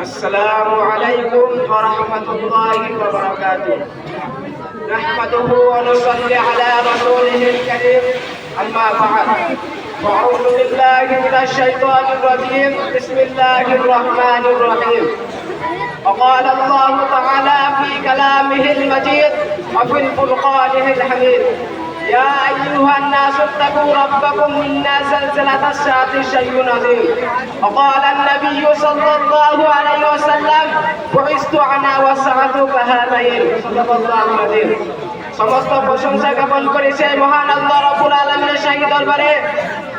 السلام عليكم ورحمة الله وبركاته. نحمده ونصلي على رسوله الكريم. أما بعد، أعوذ بالله من الشيطان الرجيم. بسم الله الرحمن الرحيم. وقال الله تعالى في كلامه المجيد وفي الفرقانه الحميد: يا أيها الناس اتقوا ربكم إن زلزلة الساعة شيء عظيم. وقال النبي صلى الله عليه وسلم: بعثت أنا والساعة كهاتين. صدق الله العظيم. সমস্ত প্রশংসা জ্ঞাপন করেছে মহান আল্লাহ রাব্বুল আলামিনের শাহী দরবারে,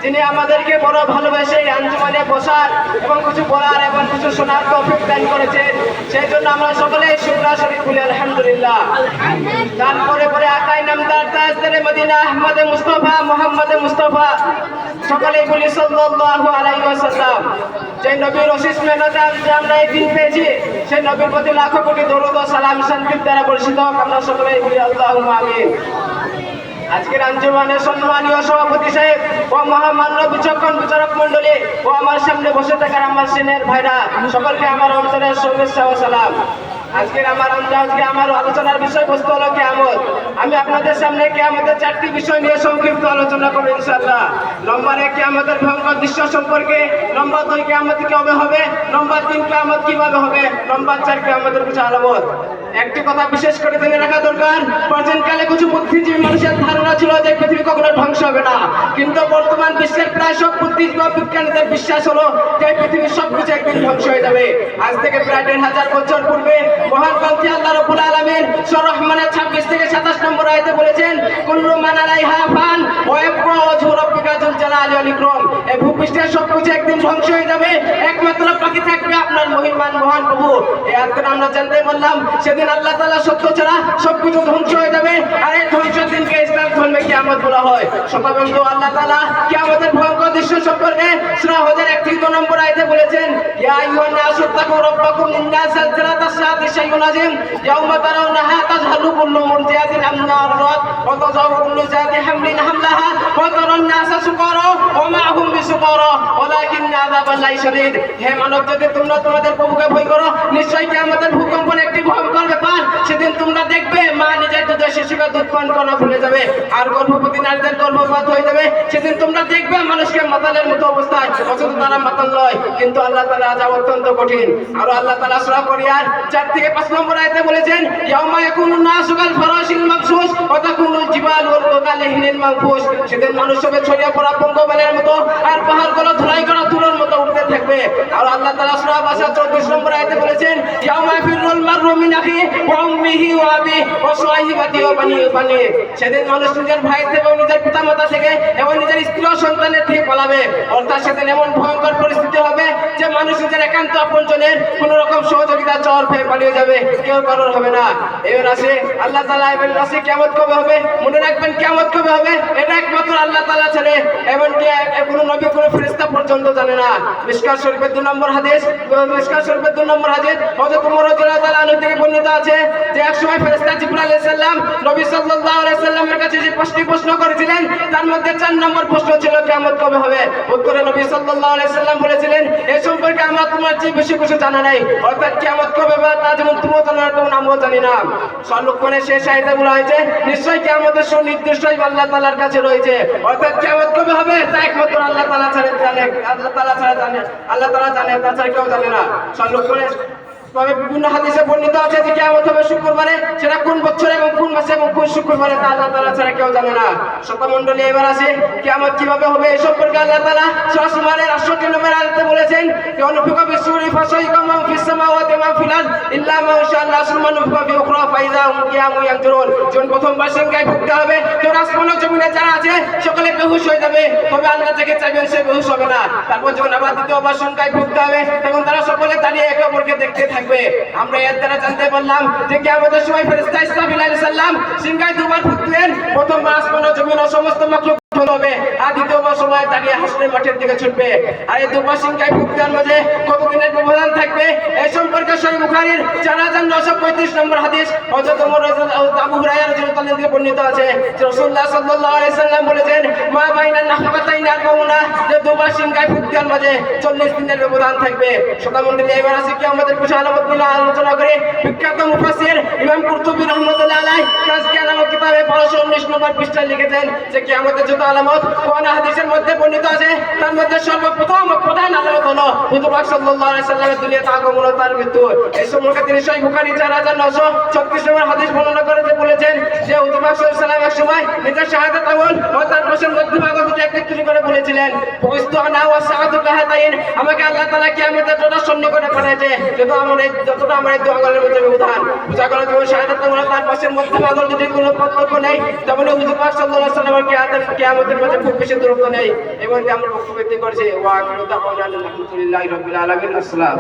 যিনি আমাদেরকে বড় ভালোবেসে আঞ্জুমানে বসার এবং কিছু বলার এবং কিছু শোনার তৌফিক দান করেছেন। সেই জন্য আমরা সকলেই শুকরিয়া শরীফ বলি আলহামদুলিল্লাহ। তারপরে পরে আকাই নামদার তাজদারে মদিনা আহমদে মুস্তাফা মুহাম্মদে মুস্তাফা সকলেই বলি সাল্লাল্লাহু আলাইহি ওয়াসাল্লাম। যে নবীর অশেষ মেহনতে আমরা এই দিন পেয়েছি, সেই নবীর প্রতি লাখো কোটি দরুদ ও সালাম শান্তির দ্বারা বর্ষিত হোক। আমরা সকলেই বলি আল্লাহুম্মা আমিন। আজকের আঞ্জুমানের সম্মানীয় সভাপতি সাহেব ও মহামান্য বিচক্ষণ বিচারক মন্ডলী ও আমার সামনে বসে থাকার আমার সিনিয়র ভাইরা, সকলকে আমার অন্তরের শুভেচ্ছা ও সালাম। আজকে আমার আলোচনার বিষয়বস্তু হলো কিয়ামত। আমি আপনাদের সামনে কিয়ামতের 4টি বিষয় নিয়ে সংক্ষিপ্ত আলোচনা করব ইনশাআল্লাহ। নম্বর 1 কিয়ামতের ভয়ঙ্কর দৃশ্য সম্পর্কে, নম্বর 2 কিয়ামত কিভাবে হবে, নম্বর 3 কিয়ামত কিভাবে হবে, নম্বর 4 কিয়ামতের কিছু আলামত। একটি কথা বিশেষ করে জেনে রাখা দরকার, প্রাচীনকালে কিছু বুদ্ধিজীবী মানুষের ধারণা ছিল যে পৃথিবী কখনো ধ্বংস হবে না, কিন্তু বর্তমান বিশ্বের প্রায় সব বুদ্ধিজীবী বিজ্ঞানীদের বিশ্বাস হলো যে পৃথিবীর সবকিছু একদিন ধ্বংস হয়ে যাবে। আজ থেকে প্রায় 1,500 বছর পূর্বে মহান গ্রন্থি আল্লাহ রাব্বুল আলামিন সূরা রহমানের 26 থেকে 27 নম্বর আয়াতে বলেছেন: কুল্লু মান আলাইহা ফান ওয়া ইয়াবকা ওয়াজহু রাব্বিকা যুল জালালি ওয়াল ইকরাম। এই ভূপৃষ্ঠের সবকিছু একদিন ধ্বংস হয়ে যাবে, একমাত্র বাকি থাকবে আপনার মহিমান মহান প্রভু। এই আয়াতটা আমরা জানতে বললাম, সেদিন আল্লাহ তাআলা সত্য ছাড়া সবকিছু ধ্বংস হয়ে যাবে, আর এই ধ্বংসের দিনকে ইসলাম ধর্মে কিয়ামত বলা হয়। সর্ববন্ধু আল্লাহ তাআলা কিয়ামতের ভয়ঙ্কর দৃশ্য সম্পর্কে সূরা হজের 31 নম্বর আয়াতে বলেছেন: ইয়া আইয়ুহান নাসু তাকু রাব্বাকুম ইন্না যালজালাতাস সাআতি শাইউন আযীম ইয়াওমা তারাউনাহা তাযহালু কুল্লু মুরদিআতিন আম্মা আরদাত ওয়া তাযাউ কুল্লু যাতি হামলিন হামলাহা ওয়া তারান নাসা সুকারা ওয়া মা হুম বিসুকারা ওয়ালাকিন্না আযাবাল্লাহি শাদীদ। হে মানব জাতি, তোমরা তোমাদের প্রভুকে ভয় করো, নিশ্চয়ই কিয়ামতের ভূকম্পন একটি ভয়ঙ্কর ব্যাপার। সেদিন তোমরা দেখবে মা নিজের দুধের শিশুকে দুধ পান করা ভুলে যাবে, আর গর্ভবতী নারীদের গর্ভপাত হয়ে যাবে। সেদিন তোমরা দেখবে মানুষকে মাতালের মতো অবস্থায়, অথচ তারা মাতাল নয়, কিন্তু আল্লাহ তাআলা আযাব অত্যন্ত কঠিন। আর আল্লাহ তাআলা সূরা কোরিয়ার 4 থেকে 5 নম্বর আয়াতে বলেছেন: ইয়াউমা ইয়াকুনুন নাসু কাল ফারাশিল মাবসুস ওয়া তাকুনুল জিবালু কাল ইহনিল মানফুস। সেদিন মানুষ হবে ছড়িয়ে পড়া পঙ্গপালের মতো, আর পাহাড়গুলো ধুলাই করা তুলোর মতো উঠতে থাকবে। আর আল্লাহ তাআলা সূরা বাসা 24 নম্বর আয়াতে বলেছেন: ইয়াউমা ফিরুল মাররু মিন আখি ওয়া উম্মিহি ওয়া আবি ওয়া সাহিবাতি ওয়া বানি। সেদিন মানুষ নিজের ভাই থেকে এবং নিজের পিতামাতা থেকে এবং নিজের স্ত্রী ও সন্তানের থেকে পালাবে। অর্থাৎ সেদিন এমন ভয়ঙ্কর পরিস্থিতি হবে যে মানুষ নিজের একান্ত আপনজনের কোনো রকম সহযোগিতা চর পেয়ে পালিয়ে যাবে, কেউ কারোর হবে না। এবার আসে আল্লাহ তাআলা এবার আসে কিয়ামত কবে হবে। মনে রাখবেন, কিয়ামত কবে হবে এটা একমাত্র আল্লাহ তাআলা ছাড়া এমনকি কোনো নবী কোনো ফেরেশতা পর্যন্ত জানে না। মিশকাত শরীফের 2 নম্বর হাদিস, হযরত ওমর রাদিয়াল্লাহু তাআলা আনহু থেকে বর্ণিত আছে যে এক সময় ফেরেশতা জিবরাইল আলাইহিস সালাম নবী সাল্লাল্লাহু আলাইহি সাল্লামের কাছে যে 5টি প্রশ্ন করেছিলেন, তার মধ্যে 4 নম্বর প্রশ্ন ছিল কিয়ামত কবে হবে। উত্তরে নবী সাল্লাল্লাহু আলাইহি সাল্লাম বলেছিলেন, এই সম্পর্কে আমার তোমার চেয়ে বেশি কিছু জানা নাই। অর্থাৎ কিয়ামত কবে হবে তা যেমন তুমিও জানো না, তেমন আমিও জানি না। সর্বক্ষণের শেষ আয়াতে বলা হয়েছে, নিশ্চয়ই কিয়ামতের সুনির্দিষ্ট আল্লাহ তাআলার কাছে রয়েছে। অর্থাৎ কিয়ামত কবে হবে তা একমাত্র আল্লাহ তাআলা ছাড়া জানে, আল্লাহ তাআলা জানে, তাছাড়া কেউ জানে না। সর্বক্ষণের তবে বিভিন্ন হাদিসে বর্ণিত আছে যে কিয়ামত হবে শুক্রবারে, সেটা কোন বছর এবং কোন মাসে এবং কোন শুক্রবারে তা আল্লাহ তাআলা ছাড়া কেউ জানে না। শতমণ্ডলী এবার আসে কিয়ামত কিভাবে হবে এই সম্পর্কে আল্লাহ তাআলা সূরা সুমারের 68 নম্বর আয়াতে বলেছেন: ইয়ানুফিকু বিসূরি ফাসাইকা মান ফিস সামাওয়াতি ওয়া ফিল আরদ ইল্লা মা শাআল্লাহ সুম্মা নুফিকু ফি উখরা ফাইযা হুম কিয়ামুন ইয়ানজুরুন। যখন প্রথমবার সিংহায় ফুঁকতে হবে, তখন আসমান ও জমিনে যারা আছে সকলে বেহুশ হয়ে যাবে, তবে আল্লাহ যাকে চাইবেন সে বেহুশ হবে না। তারপর যখন আবার দ্বিতীয়বার সিংহায় ফুঁকতে হবে, তখন তারা সকলে দাঁড়িয়ে একে অপরকে দেখতে থাকবে। আমরা এর দ্বারা জানতে পারলাম যে কিয়ামতের সময় ফেরেশতা ইসরাফিল আলাইহিস সালাম সিংহায় দুবার ফুঁকলেন। প্রথমবার আসমান ও জমিন ও সমস্ত মাখলুক হবে, আর দ্বিতীয়বার সময় দাঁড়িয়ে হাসরের মাঠের দিকে ছুটবে। আর এই দুবার সিংহায় ফুঁকতের মাঝে কতদিনের ব্যবধান থাকবে এই সম্পর্কে সহিহ বুখারীর 4935 নম্বর হাদিস হযরত ওমর রাদিয়াল্লাহু আবু হুরায়রা সাল্লাল্লাহু আলাইহি বর্ণিত আছে যে রাসূলুল্লাহ সাল্লাল্লাহু আলাইহি সাল্লাম বলেছেন মা বাইনা নাহকাতাইন আরবাউনা, যে দুবার সিংহায় ফুঁক দেওয়ার মাঝে 40 দিনের ব্যবধান থাকবে। শতামণ্ডলী এবার আছে কি আমাদের কিছু আলামত নিয়ে আলোচনা করে। বিখ্যাত মুফাসসির ইমাম কুরতুবী রাহমাতুল্লাহ আলাইহি কাজকে আলামত কিতাবে 1219 নম্বর পৃষ্ঠায় লিখেছেন যে কিয়ামতের যত আলামত কোরআন হাদিসের মধ্যে বর্ণিত আছে তার মধ্যে সর্বপ্রথম প্রধান আলামত হলো হুজুর পাক সাল্লাল্লাহু আলাইহি সাল্লামের দুনিয়াতে আগমন ও তার মৃত্যু। এই সম্পর্কে তিনি সহিহ বুখারী 4936 নম্বর হাদিস বর্ণনা করে যে বলেছেন যে হুজুর পাক সাল্লাল্লাহু আলাইহি সাল্লাম এক সময় নিজের শাহাদাত আমল ও তার পাশের মধ্যভাগ দুটো একত্রিত করে বলেছিলেন বস্তু আনা ওয়া সাআতু কাহাতাইন, আমাকে আল্লাহ তাআলা কিয়ামতের যতটা সৈন্য করে পাঠিয়েছে যতটা আমার এই দু আঙ্গুলের মধ্যে ব্যবধান। বুঝা গেল যে শাহাদাত আমল তার পাশের মধ্যভাগ যদি কোনো পার্থক্য নেই, তেমনি হুজুর পাক সাল্লাল্লাহু আলাইহি সাল্লামের কিয়ামতের মধ্যে খুব বেশি দূরত্ব নেই। এবং আমরা বক্তব্য করছি ওয়া আখিরু দাওয়ানা আলহামদুলিল্লাহি রাব্বিল আলামিন। আসসালাম।